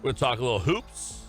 We'll talk a little hoops.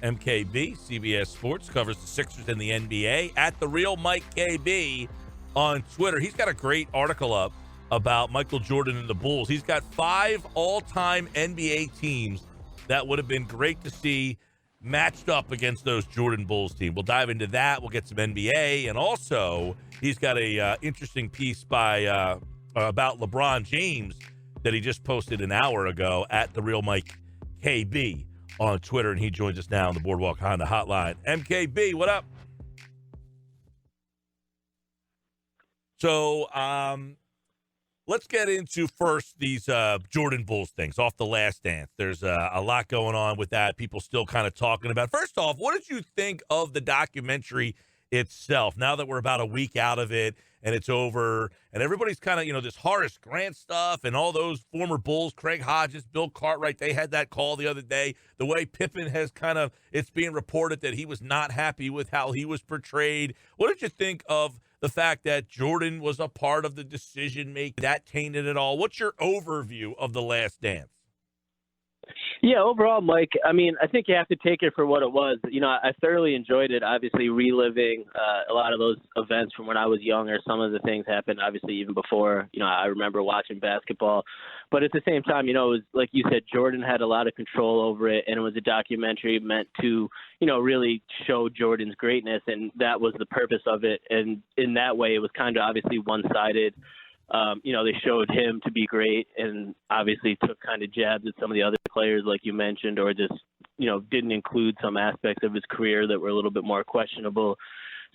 MKB, CBS Sports, covers the Sixers and the NBA at The Real Mike KB on Twitter. He's got a great article up about Michael Jordan and the Bulls. He's got 5 all-time NBA teams that would have been great to see matched up against those Jordan Bulls team. We'll dive into that. We'll get some NBA. And also, he's got a interesting piece by about LeBron James that he just posted an hour ago at The Real Mike KB on Twitter, and he joins us now on the Boardwalk Honda Hotline. MKB, what up? So let's get into first these Jordan Bulls things off The Last Dance. There's a lot going on with that. People still kind of talking about. First off, what did you think of the documentary itself? Now that we're about a week out of it and it's over, and everybody's kind of, this Horace Grant stuff and all those former Bulls, Craig Hodges, Bill Cartwright, they had that call the other day. The way Pippen has it's being reported that he was not happy with how he was portrayed. What did you think of the fact that Jordan was a part of the decision making? That tainted it all. What's your overview of The Last Dance? Yeah, overall, Mike, I think you have to take it for what it was. I thoroughly enjoyed it, obviously reliving a lot of those events from when I was younger. Some of the things happened, obviously, even before, I remember watching basketball. But at the same time, it was, like you said, Jordan had a lot of control over it, and it was a documentary meant to, really show Jordan's greatness, and that was the purpose of it. And in that way, it was kind of obviously one-sided. They showed him to be great and obviously took kind of jabs at some of the other players, like you mentioned, or just, didn't include some aspects of his career that were a little bit more questionable.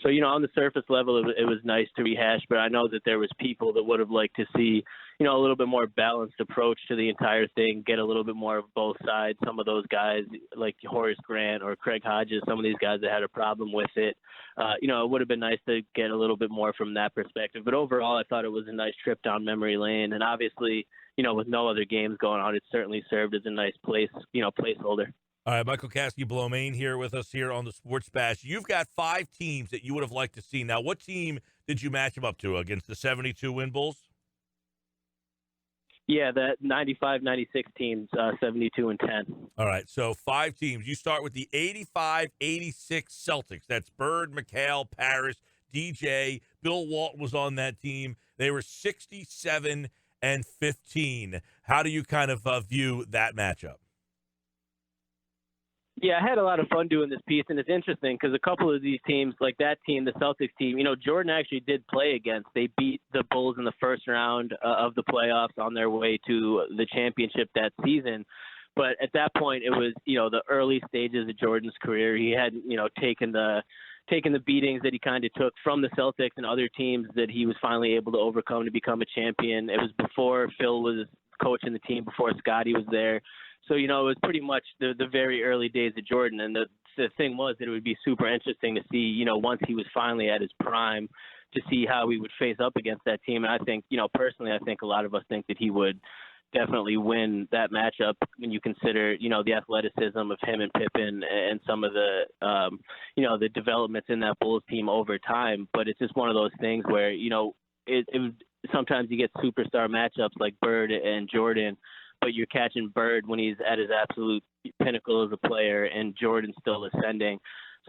So, on the surface level, it was nice to rehash, but I know that there was people that would have liked to see, a little bit more balanced approach to the entire thing, get a little bit more of both sides. Some of those guys like Horace Grant or Craig Hodges, some of these guys that had a problem with it, it would have been nice to get a little bit more from that perspective. But overall, I thought it was a nice trip down memory lane. And obviously, with no other games going on, it certainly served as a nice placeholder. All right, Michael Kaskey Blomain here with us here on the Sports Bash. You've got 5 teams that you would have liked to see. Now, what team did you match them up to against the 72-win Bulls? Yeah, that 95-96 teams, 72-10. All right, so 5 teams. You start with the 85-86 Celtics. That's Bird, McHale, Parrish, DJ. Bill Walton was on that team. They were 67-15. How do you kind of view that matchup? Yeah, I had a lot of fun doing this piece, and it's interesting because a couple of these teams, like that team, the Celtics team, Jordan actually did play against. They beat the Bulls in the first round of the playoffs on their way to the championship that season. But at that point, it was, the early stages of Jordan's career. He hadn't, taken the beatings that he kind of took from the Celtics and other teams that he was finally able to overcome to become a champion. It was before Phil was coaching the team, before Scotty was there. So, it was pretty much the very early days of Jordan. And the thing was that it would be super interesting to see, once he was finally at his prime, to see how he would face up against that team. And I think, personally, I think a lot of us think that he would definitely win that matchup when you consider, the athleticism of him and Pippen and some of the, the developments in that Bulls team over time. But it's just one of those things where, sometimes you get superstar matchups like Bird and Jordan, but you're catching Bird when he's at his absolute pinnacle as a player and Jordan's still ascending.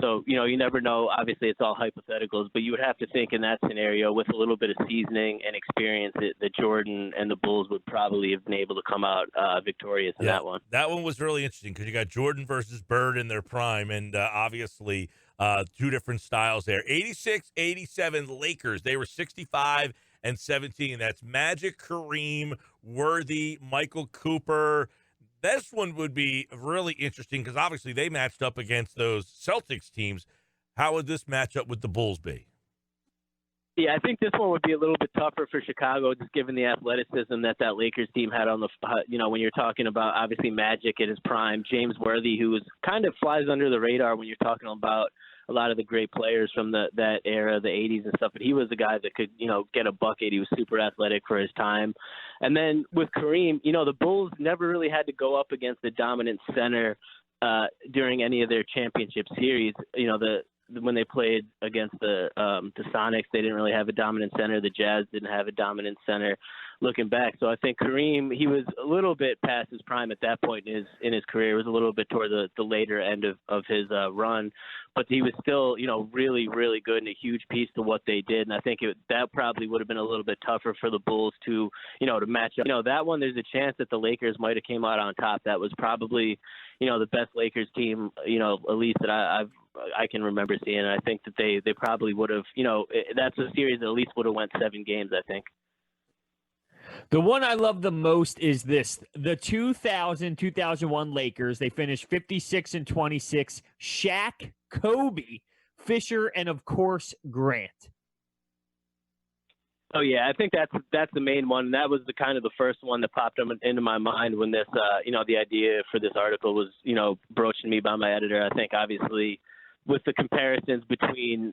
So, you never know. Obviously, it's all hypotheticals, but you would have to think in that scenario with a little bit of seasoning and experience that Jordan and the Bulls would probably have been able to come out victorious in that one. That one was really interesting because you got Jordan versus Bird in their prime, and obviously 2 different styles there. 86-87 Lakers, they were 65-17. That's Magic, Kareem, Worthy, Michael Cooper. This one would be really interesting because obviously they matched up against those Celtics teams. How would this match up with the Bulls be? Yeah, I think this one would be a little bit tougher for Chicago, just given the athleticism that Lakers team had on the, when you're talking about obviously Magic at his prime, James Worthy, who was kind of flies under the radar when you're talking about a lot of the great players from that era, the 80s and stuff. But he was a guy that could, get a bucket. He was super athletic for his time. And then with Kareem, the Bulls never really had to go up against the dominant center during any of their championship series. when they played against the Sonics, they didn't really have a dominant center. The Jazz didn't have a dominant center. Looking back, so I think Kareem, he was a little bit past his prime at that point in his career. It was a little bit toward the later end of his run, but he was still, really, really good and a huge piece to what they did. And I think that probably would have been a little bit tougher for the Bulls to match up. That one, there's a chance that the Lakers might have came out on top. That was probably, the best Lakers team, at least that I can remember seeing. And I think that they probably would have, that's a series that at least would have went 7 games, I think. The one I love the most is this. The 2000-2001 Lakers, they finished 56-26. Shaq, Kobe, Fisher, and, of course, Grant. Oh, yeah, I think that's the main one. That was the first one that popped into my mind when this, the idea for this article was, broached to me by my editor. I think, obviously, with the comparisons between,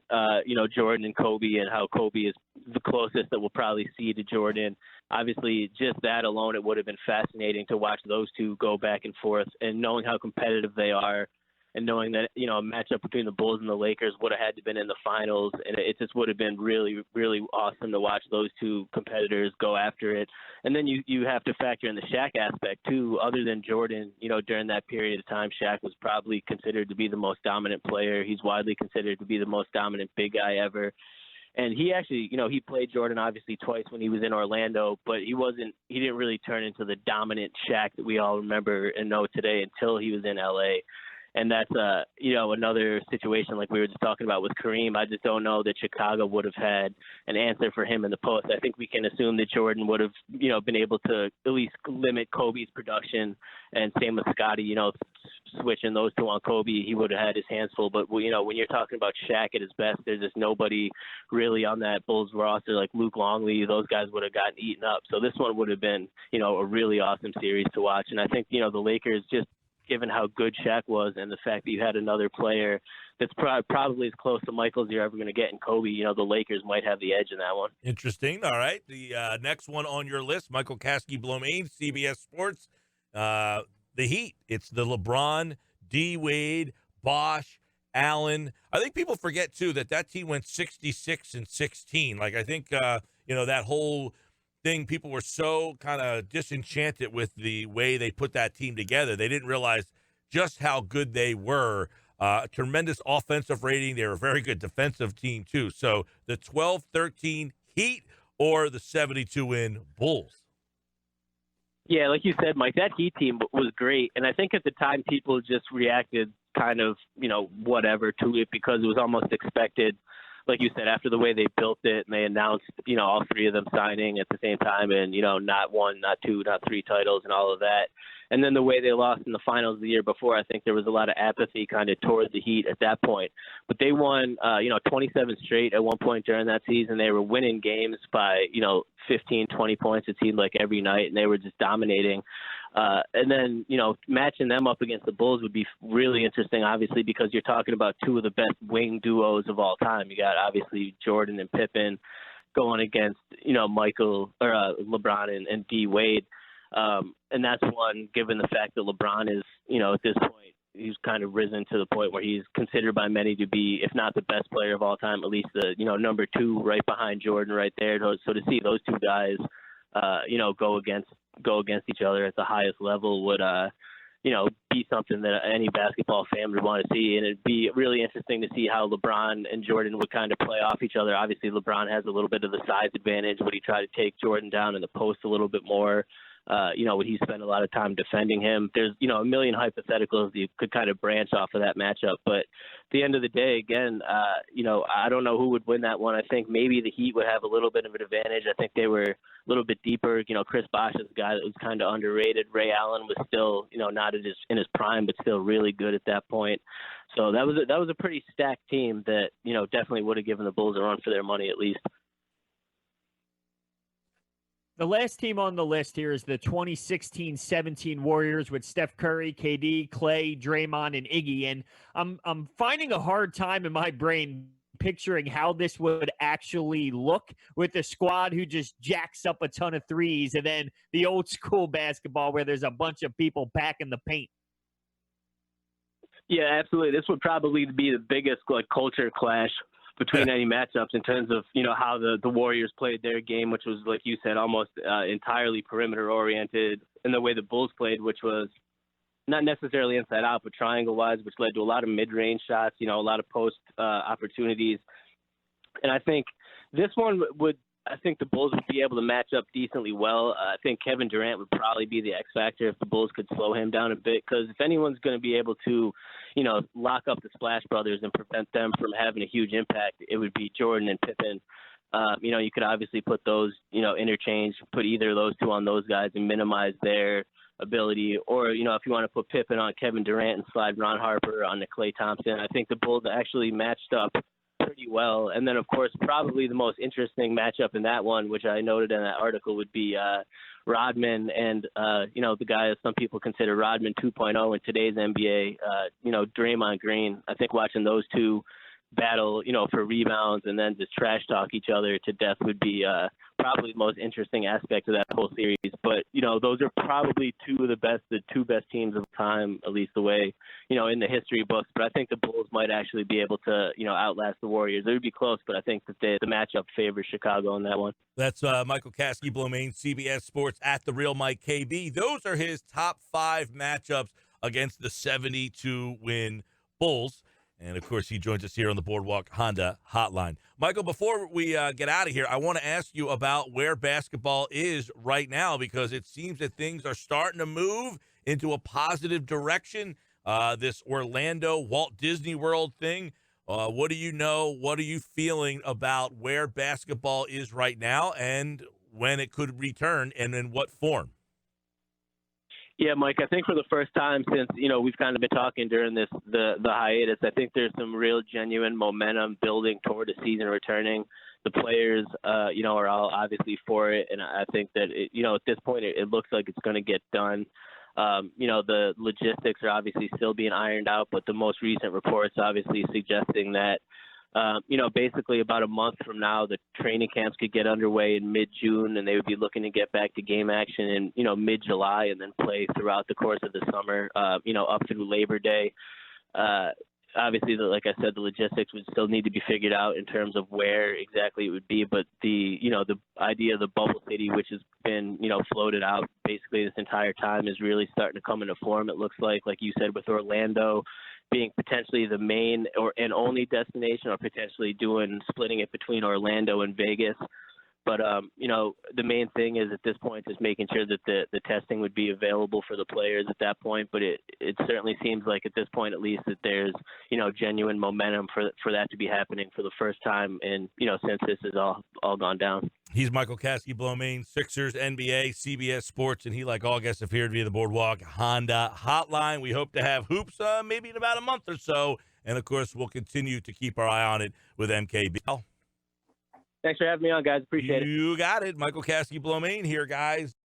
Jordan and Kobe and how Kobe is the closest that we'll probably see to Jordan, obviously just that alone, it would have been fascinating to watch those two go back and forth, and knowing how competitive they are and knowing that, a matchup between the Bulls and the Lakers would have had to been in the finals. And it just would have been really, really awesome to watch those two competitors go after it. And then you have to factor in the Shaq aspect too. Other than Jordan, during that period of time, Shaq was probably considered to be the most dominant player. He's widely considered to be the most dominant big guy ever. And he actually, he played Jordan obviously twice when he was in Orlando, but he didn't really turn into the dominant Shaq that we all remember and know today until he was in LA. And that's, another situation like we were just talking about with Kareem. I just don't know that Chicago would have had an answer for him in the post. I think we can assume that Jordan would have, been able to at least limit Kobe's production, and same with Scottie, switching those two on Kobe, he would have had his hands full. But, when you're talking about Shaq at his best, there's just nobody really on that Bulls roster like Luke Longley. Those guys would have gotten eaten up. So this one would have been, a really awesome series to watch. And I think, the Lakers, just given how good Shaq was and the fact that you had another player that's probably as close to Michael as you're ever going to get in Kobe, the Lakers might have the edge in that one. Interesting. All right. The next one on your list, Michael Kaskey Blomain, CBS Sports, the Heat. It's the LeBron, D. Wade, Bosh, Allen. I think people forget, too, that team went 66-16. Like, I think, that whole thing, people were so kind of disenchanted with the way they put that team together. They didn't realize just how good they were. Tremendous offensive rating. They were a very good defensive team, too. So the 12-13 Heat or the 72-win Bulls? Yeah, like you said, Mike, that Heat team was great. And I think at the time people just reacted kind of, whatever to it because it was almost expected. Like you said, after the way they built it and they announced, all 3 of them signing at the same time and, not 1, not 2, not 3 titles and all of that. And then the way they lost in the finals the year before, I think there was a lot of apathy kind of toward the Heat at that point. But they won, 27 straight at one point during that season. They were winning games by, 15, 20 points, it seemed like every night, and they were just dominating. And then, matching them up against the Bulls would be really interesting, obviously, because you're talking about 2 of the best wing duos of all time. You got, obviously, Jordan and Pippen going against, Michael or LeBron and D. Wade. And that's one, given the fact that LeBron is, at this point, he's kind of risen to the point where he's considered by many to be, if not the best player of all time, at least the, number 2 right behind Jordan right there. So to see those 2 guys, go against each other at the highest level would, be something that any basketball fan would want to see. And it'd be really interesting to see how LeBron and Jordan would kind of play off each other. Obviously, LeBron has a little bit of the size advantage. Would he try to take Jordan down in the post a little bit more? Would he spend a lot of time defending him? There's, a million hypotheticals you could kind of branch off of that matchup. But at the end of the day, again, I don't know who would win that one. I think maybe the Heat would have a little bit of an advantage. I think they were a little bit deeper. Chris Bosh is a guy that was kind of underrated. Ray Allen was still, not in his prime, but still really good at that point. So that was a pretty stacked team that, definitely would have given the Bulls a run for their money at least. The last team on the list here is the 2016-17 Warriors with Steph Curry, KD, Clay, Draymond, and Iggy. And I'm finding a hard time in my brain picturing how this would actually look with a squad who just jacks up a ton of threes and then the old school basketball where there's a bunch of people packing the paint. Yeah, absolutely. This would probably be the biggest culture clash between any matchups in terms of how the Warriors played their game, which was, like you said, almost entirely perimeter oriented, and the way the Bulls played, which was not necessarily inside out, but triangle wise, which led to a lot of mid range shots, a lot of post opportunities. And I think this one would. I think the Bulls would be able to match up decently well. I think Kevin Durant would probably be the X factor if the Bulls could slow him down a bit, because if anyone's going to be able to, lock up the Splash Brothers and prevent them from having a huge impact, it would be Jordan and Pippen. You could obviously put those, interchange, put either of those two on those guys and minimize their ability. Or, if you want to put Pippen on Kevin Durant and slide Ron Harper on Klay Thompson, I think the Bulls actually matched up pretty well. And then, of course, probably the most interesting matchup in that one, which I noted in that article, would be Rodman and, the guy that some people consider Rodman 2.0 in today's NBA, Draymond Green. I think watching those two battle, for rebounds and then just trash talk each other to death would be probably the most interesting aspect of that whole series. But, those are probably the two best teams of time, at least the way, in the history books. But I think the Bulls might actually be able to, outlast the Warriors. It would be close, but I think that the matchup favors Chicago in that one. That's Michael Kaskey Blomain, CBS Sports at The Real Mike KB. Those are his top 5 matchups against the 72-win Bulls. And, of course, he joins us here on the Boardwalk Honda Hotline. Michael, before we get out of here, I want to ask you about where basketball is right now, because it seems that things are starting to move into a positive direction. This Orlando Walt Disney World thing, what do you know? What are you feeling about where basketball is right now and when it could return and in what form? Yeah, Mike, I think for the first time since, we've kind of been talking during the hiatus, I think there's some real genuine momentum building toward the season returning. The players, are all obviously for it. And I think that, at this point, it looks like it's going to get done. The logistics are obviously still being ironed out, but the most recent reports obviously suggesting that, basically about a month from now, the training camps could get underway in mid-June, and they would be looking to get back to game action in, mid-July and then play throughout the course of the summer, up through Labor Day. Obviously, like I said, the logistics would still need to be figured out in terms of where exactly it would be. But the idea of the bubble city, which has been, floated out basically this entire time, is really starting to come into form. It looks like you said, with Orlando being potentially the main and only destination, or potentially splitting it between Orlando and Vegas. But, the main thing is at this point is making sure that the testing would be available for the players at that point. But it certainly seems like at this point, at least, that there's, genuine momentum for that to be happening for the first time. And, since this has all gone down. He's Michael Kaskey Blomain, Sixers, NBA, CBS Sports, and he, like all guests, appeared via the Boardwalk Honda Hotline. We hope to have hoops maybe in about a month or so. And, of course, we'll continue to keep our eye on it with MKB. Thanks for having me on, guys. Appreciate it. You got it. Michael Kaskey Blomain here, guys.